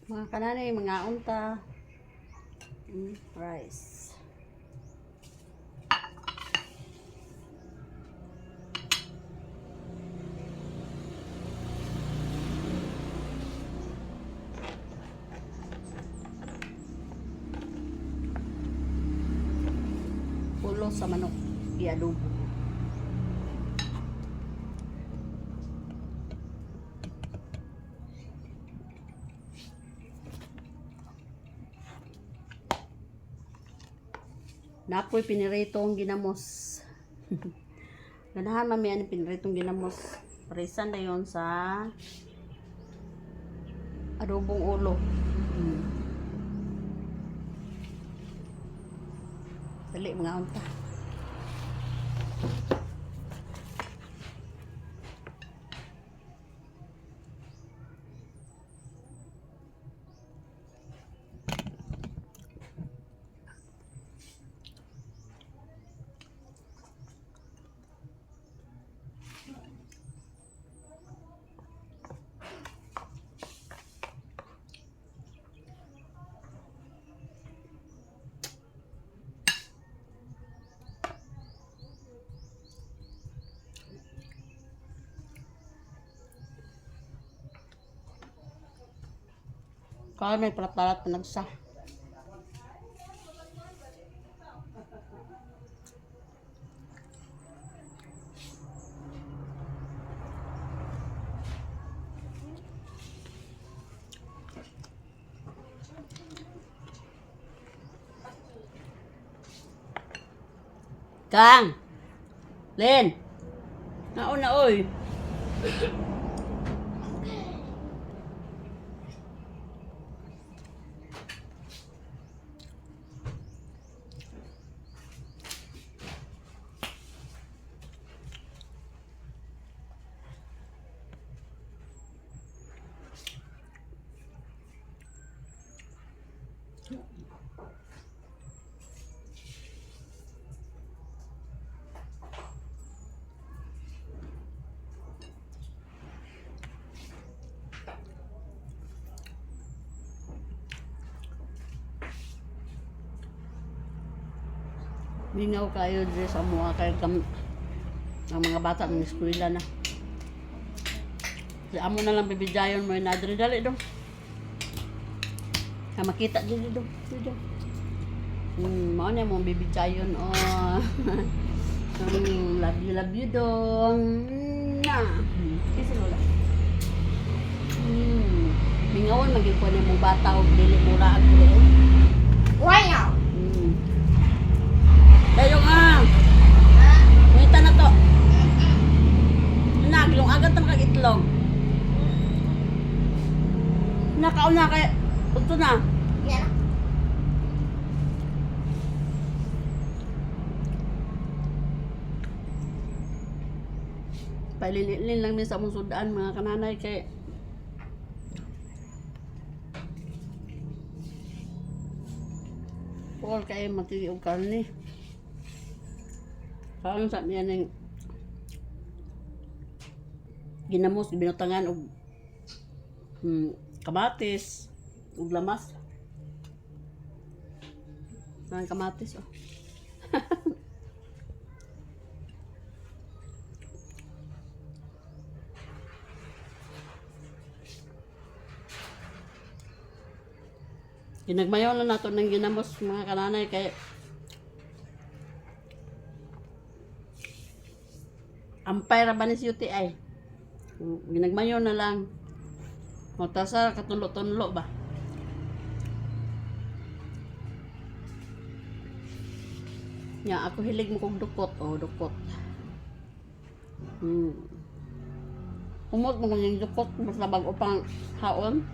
Mga kananay, mga unta. Rice. Pulo sa manok. I-adobo. Napoy piniritong ginamos. Ganahan mami ang piniritong ginamos. Parisan na yon sa adobong ulo. Dali mga unta. Kaya may palat-palat na nagsa. Kang! Len! Nauna oy! Mingaw kayo dyan sa mga kayo ang mga bata ng eskwela na. Di amo na lang bibidayon mo na dali dong. Na makita dili dong. Mao na mo bibidayon oh. Love you dong. Kisa lola. Mingawon maging ko ni mong bata og dili mura ag dili. Wow. Dayo nga. Ngita na to. Naglong agad ta kag-itlog. Nakauna kay uto na. Yeah. Paililin lang min sa mong sudan mga kananay kay Paul kay matili og karne. Karon sa niya ning ginamos binutangan og kamatis ug lamas. Nang kamatis oh. Ginagmayaw na nato ng ginamos mga kananay kay ampay ra ba ni si UTI? Ginagmayo na lang. O tasa katulo-tulo ba? Ya, ako hilig mo kong dukot. O, dukot. Kumot mo kong yung dukot. Mas labag upang haon.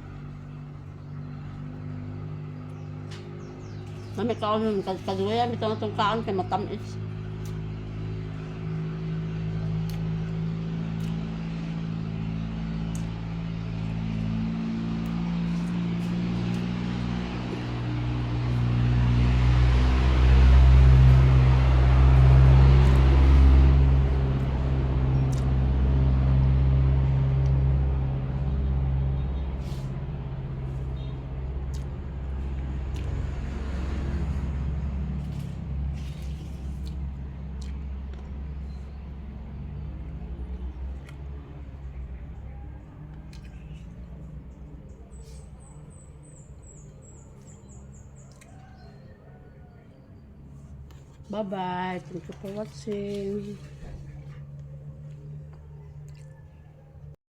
Mami kaon yung kaduya. Mito na itong kaon kay matamis. Bye-bye. Thank you for watching.